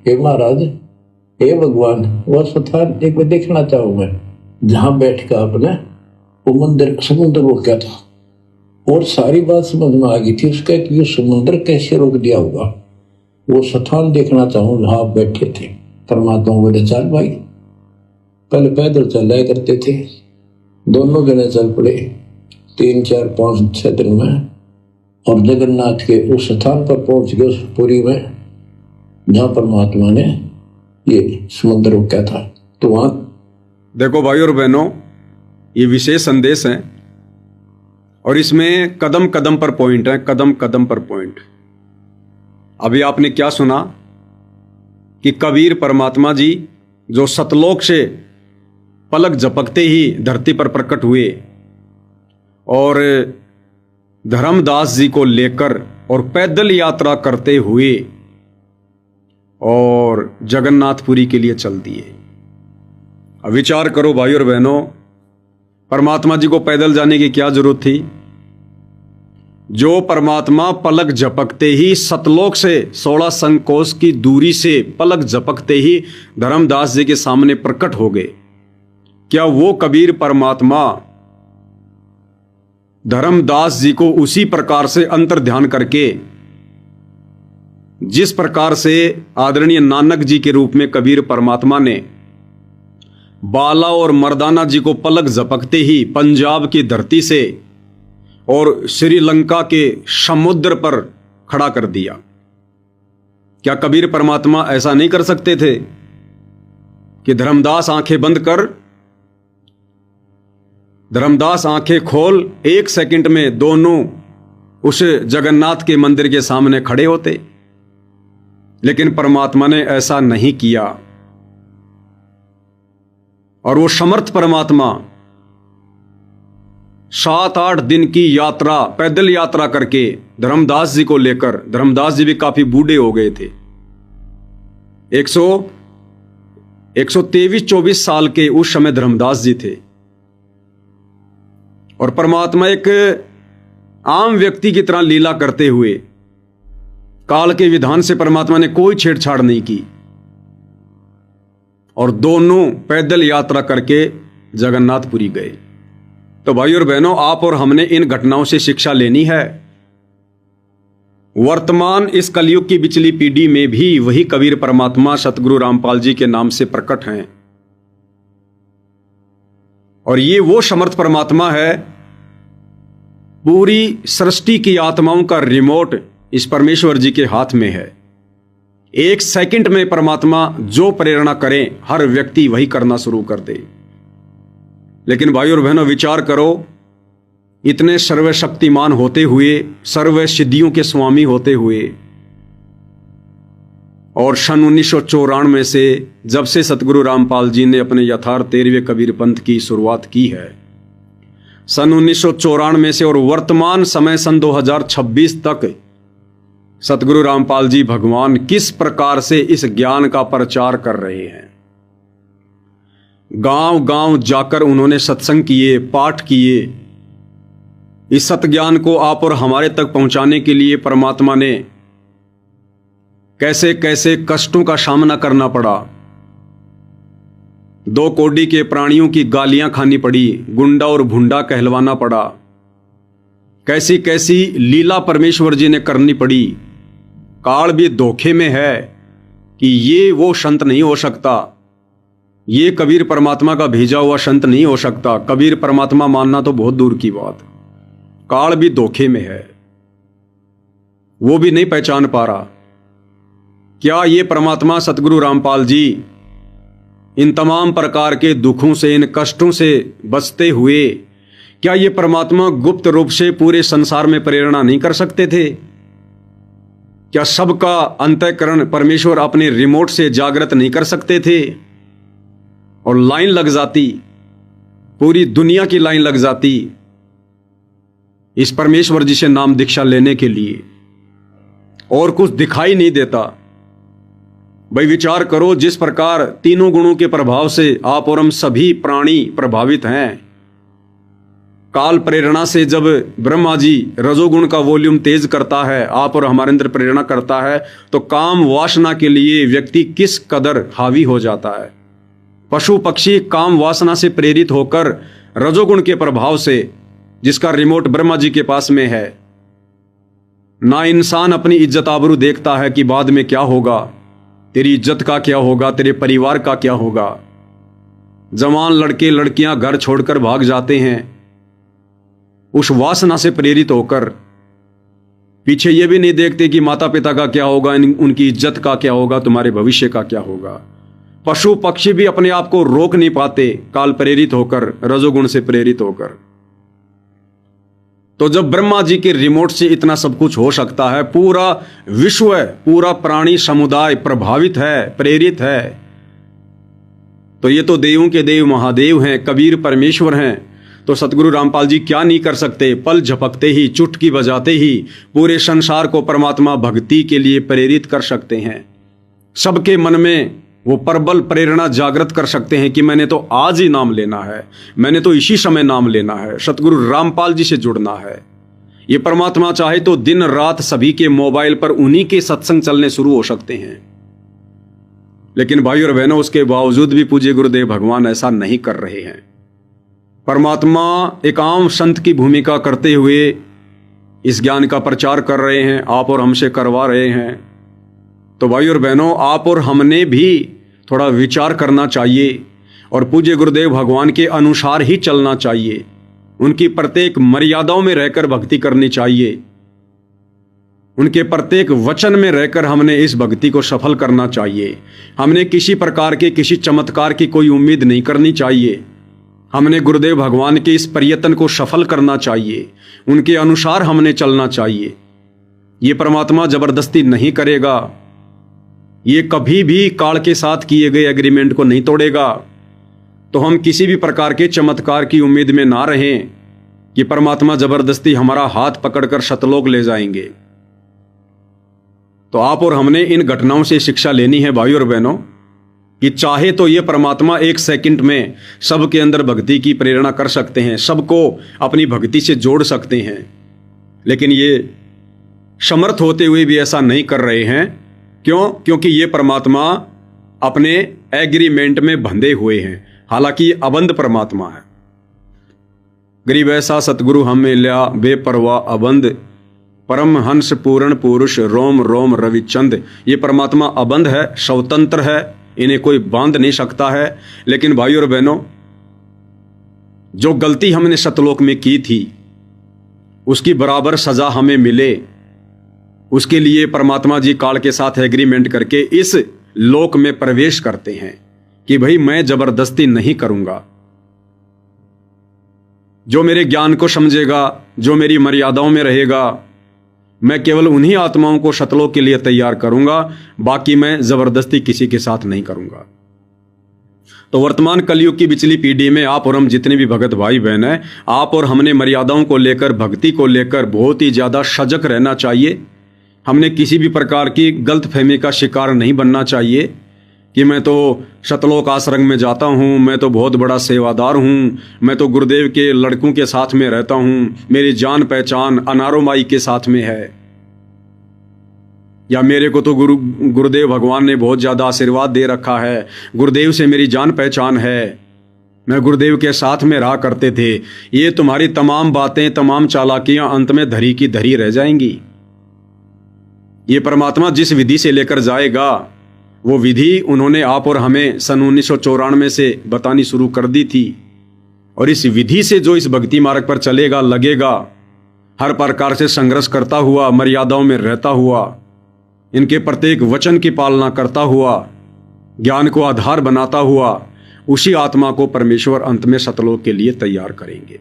हे महाराज, हे भगवान, वह स्थान एक बार देखना चाहूँ मैं जहां बैठ कर आपने वो मंदिर समुद्र रोका था। और सारी बात समझ में आ गई थी उसका कि ये समुद्र कैसे रोक दिया होगा। वो स्थान देखना चाहूँ जहां आप बैठे थे। परमात्मा बोले चल भाई। पहले पैदल चलाया करते थे, दोनों जने चल पड़े 3 4 5 6 दिन में, और जगन्नाथ के उस स्थान पर पहुंच गए, उस पुरी में जहां परमात्मा ने ये समुद्र रोका था। तो वहां देखो भाई और बहनों, ये विशेष संदेश है और इसमें कदम कदम पर पॉइंट है, कदम कदम पर पॉइंट। अभी आपने क्या सुना कि कबीर परमात्मा जी जो सतलोक से पलक झपकते ही धरती पर प्रकट हुए और धर्मदास जी को लेकर और पैदल यात्रा करते हुए और जगन्नाथपुरी के लिए चल दिए। अब विचार करो भाई और बहनों, परमात्मा जी को पैदल जाने की क्या जरूरत थी? जो परमात्मा पलक झपकते ही सतलोक से 16 संकोश की दूरी से पलक झपकते ही धर्मदास जी के सामने प्रकट हो गए, क्या वो कबीर परमात्मा धर्मदास जी को उसी प्रकार से अंतर ध्यान करके, जिस प्रकार से आदरणीय नानक जी के रूप में कबीर परमात्मा ने बाला और मर्दाना जी को पलक झपकते ही पंजाब की धरती से और श्रीलंका के समुद्र पर खड़ा कर दिया, क्या कबीर परमात्मा ऐसा नहीं कर सकते थे कि धर्मदास आंखें बंद कर, धर्मदास आंखें खोल, 1 सेकंड में दोनों उस जगन्नाथ के मंदिर के सामने खड़े होते? लेकिन परमात्मा ने ऐसा नहीं किया। और वो समर्थ परमात्मा 7-8 दिन की यात्रा, पैदल यात्रा करके धर्मदास जी को लेकर, धर्मदास जी भी काफी बूढ़े हो गए थे, 123-24 साल के उस समय धर्मदास जी थे, और परमात्मा एक आम व्यक्ति की तरह लीला करते हुए काल के विधान से परमात्मा ने कोई छेड़छाड़ नहीं की और दोनों पैदल यात्रा करके जगन्नाथपुरी गए। तो भाई और बहनों, आप और हमने इन घटनाओं से शिक्षा लेनी है। वर्तमान इस कलयुग की बिचली पीढ़ी में भी वही कबीर परमात्मा सतगुरु रामपाल जी के नाम से प्रकट हैं, और ये वो समर्थ परमात्मा है, पूरी सृष्टि की आत्माओं का रिमोट इस परमेश्वर जी के हाथ में है। 1 सेकंड में परमात्मा जो प्रेरणा करें हर व्यक्ति वही करना शुरू कर दे। लेकिन भाई और बहनों, विचार करो, इतने सर्वशक्तिमान होते हुए, सर्व सिद्धियों के स्वामी होते हुए, और सन 1994 से जब से सतगुरु रामपाल जी ने अपने यथार्थ 13वें कबीर पंथ की शुरुआत की है, सन 1994 से और वर्तमान समय सन 2026 तक सतगुरु रामपाल जी भगवान किस प्रकार से इस ज्ञान का प्रचार कर रहे हैं। गांव गांव जाकर उन्होंने सत्संग किए, पाठ किए। इस सत्ज्ञान को आप और हमारे तक पहुंचाने के लिए परमात्मा ने कैसे कैसे कष्टों का सामना करना पड़ा। 2 कोड़ी के प्राणियों की गालियां खानी पड़ी, गुंडा और भुंडा कहलवाना पड़ा, कैसी कैसी लीला परमेश्वर जी ने करनी पड़ी। काल भी धोखे में है कि ये वो संत नहीं हो सकता, ये कबीर परमात्मा का भेजा हुआ संत नहीं हो सकता, कबीर परमात्मा मानना तो बहुत दूर की बात। काल भी धोखे में है, वो भी नहीं पहचान पा रहा। क्या ये परमात्मा सतगुरु रामपाल जी इन तमाम प्रकार के दुखों से, इन कष्टों से बचते हुए, क्या ये परमात्मा गुप्त रूप से पूरे संसार में प्रेरणा नहीं कर सकते थे? क्या सबका अंतःकरण परमेश्वर अपने रिमोट से जागृत नहीं कर सकते थे? और लाइन लग जाती, पूरी दुनिया की लाइन लग जाती इस परमेश्वर जी से नाम दीक्षा लेने के लिए, और कुछ दिखाई नहीं देता। भाई विचार करो, जिस प्रकार तीनों गुणों के प्रभाव से आप और हम सभी प्राणी प्रभावित हैं, काल प्रेरणा से जब ब्रह्मा जी रजोगुण का वॉल्यूम तेज करता है, आप और हमारे अंदर प्रेरणा करता है, तो काम वासना के लिए व्यक्ति किस कदर हावी हो जाता है। पशु पक्षी काम वासना से प्रेरित होकर रजोगुण के प्रभाव से, जिसका रिमोट ब्रह्मा जी के पास में है, ना इंसान अपनी इज्जत आबरू देखता है कि बाद में क्या होगा, तेरी इज्जत का क्या होगा, तेरे परिवार का क्या होगा। जवान लड़के लड़कियां घर छोड़कर भाग जाते हैं उस वासना से प्रेरित होकर, पीछे ये भी नहीं देखते कि माता पिता का क्या होगा, उनकी इज्जत का क्या होगा, तुम्हारे भविष्य का क्या होगा। पशु पक्षी भी अपने आप को रोक नहीं पाते काल प्रेरित होकर, रजोगुण से प्रेरित होकर। तो जब ब्रह्मा जी के रिमोट से इतना सब कुछ हो सकता है, पूरा विश्व, पूरा प्राणी समुदाय प्रभावित है, प्रेरित है, तो ये तो देवों के देव महादेव हैं, कबीर परमेश्वर हैं। तो सतगुरु रामपाल जी क्या नहीं कर सकते। पल झपकते ही, चुटकी बजाते ही पूरे संसार को परमात्मा भक्ति के लिए प्रेरित कर सकते हैं। सबके मन में वो प्रबल प्रेरणा जागृत कर सकते हैं कि मैंने तो आज ही नाम लेना है, मैंने तो इसी समय नाम लेना है, सतगुरु रामपाल जी से जुड़ना है। ये परमात्मा चाहे तो दिन रात सभी के मोबाइल पर उन्हीं के सत्संग चलने शुरू हो सकते हैं। लेकिन भाई और बहनों, उसके बावजूद भी पूज्य गुरुदेव भगवान ऐसा नहीं कर रहे हैं। परमात्मा एक आम संत की भूमिका करते हुए इस ज्ञान का प्रचार कर रहे हैं, आप और हमसे करवा रहे हैं। तो भाई और बहनों, आप और हमने भी थोड़ा विचार करना चाहिए और पूज्य गुरुदेव भगवान के अनुसार ही चलना चाहिए। उनकी प्रत्येक मर्यादाओं में रहकर भक्ति करनी चाहिए। उनके प्रत्येक वचन में रहकर हमने इस भक्ति को सफल करना चाहिए। हमने किसी प्रकार के, किसी चमत्कार की कोई उम्मीद नहीं करनी चाहिए। हमने गुरुदेव भगवान के इस प्रयत्न को सफल करना चाहिए, उनके अनुसार हमने चलना चाहिए। ये परमात्मा जबरदस्ती नहीं करेगा, ये कभी भी काल के साथ किए गए एग्रीमेंट को नहीं तोड़ेगा। तो हम किसी भी प्रकार के चमत्कार की उम्मीद में ना रहें कि परमात्मा जबरदस्ती हमारा हाथ पकड़कर सतलोक ले जाएंगे। तो आप और हमने इन घटनाओं से शिक्षा लेनी है भाई और बहनों, कि चाहे तो ये परमात्मा एक सेकंड में सबके अंदर भक्ति की प्रेरणा कर सकते हैं, सबको अपनी भक्ति से जोड़ सकते हैं, लेकिन ये समर्थ होते हुए भी ऐसा नहीं कर रहे हैं। क्यों? क्योंकि ये परमात्मा अपने एग्रीमेंट में बंधे हुए हैं। हालांकि अबंध परमात्मा है। गरीब ऐसा सतगुरु हम मिल्या बेपरवाह अबंध, परम हंस पूर्ण पुरुष रोम रोम रविचंद। ये परमात्मा अबंध है, स्वतंत्र है, इन्हें कोई बांध नहीं सकता है। लेकिन भाई और बहनों, जो गलती हमने सतलोक में की थी उसकी बराबर सजा हमें मिले, उसके लिए परमात्मा जी काल के साथ एग्रीमेंट करके इस लोक में प्रवेश करते हैं कि भाई मैं जबरदस्ती नहीं करूंगा। जो मेरे ज्ञान को समझेगा, जो मेरी मर्यादाओं में रहेगा, मैं केवल उन्हीं आत्माओं को सतलोक के लिए तैयार करूंगा, बाकी मैं जबरदस्ती किसी के साथ नहीं करूंगा। तो वर्तमान कलयुग की पिछली पीढ़ी में आप और हम जितने भी भगत भाई बहन हैं, आप और हमने मर्यादाओं को लेकर, भक्ति को लेकर बहुत ही ज्यादा सजग रहना चाहिए। हमने किसी भी प्रकार की गलतफहमी का शिकार नहीं बनना चाहिए कि मैं तो सतलोक आश्रम में जाता हूँ, मैं तो बहुत बड़ा सेवादार हूँ, मैं तो गुरुदेव के लड़कों के साथ में रहता हूँ, मेरी जान पहचान अनारो माई के साथ में है, या मेरे को तो गुरुदेव भगवान ने बहुत ज़्यादा आशीर्वाद दे रखा है, गुरुदेव से मेरी जान पहचान है, मैं गुरुदेव के साथ में रहा करते थे। ये तुम्हारी तमाम बातें, तमाम चालाकियाँ अंत में धरी की धरी रह जाएंगी। ये परमात्मा जिस विधि से लेकर जाएगा वो विधि उन्होंने आप और हमें सन 1994 से बतानी शुरू कर दी थी। और इस विधि से जो इस भक्ति मार्ग पर चलेगा, लगेगा, हर प्रकार से संघर्ष करता हुआ, मर्यादाओं में रहता हुआ, इनके प्रत्येक वचन की पालना करता हुआ, ज्ञान को आधार बनाता हुआ, उसी आत्मा को परमेश्वर अंत में सतलोक के लिए तैयार करेंगे।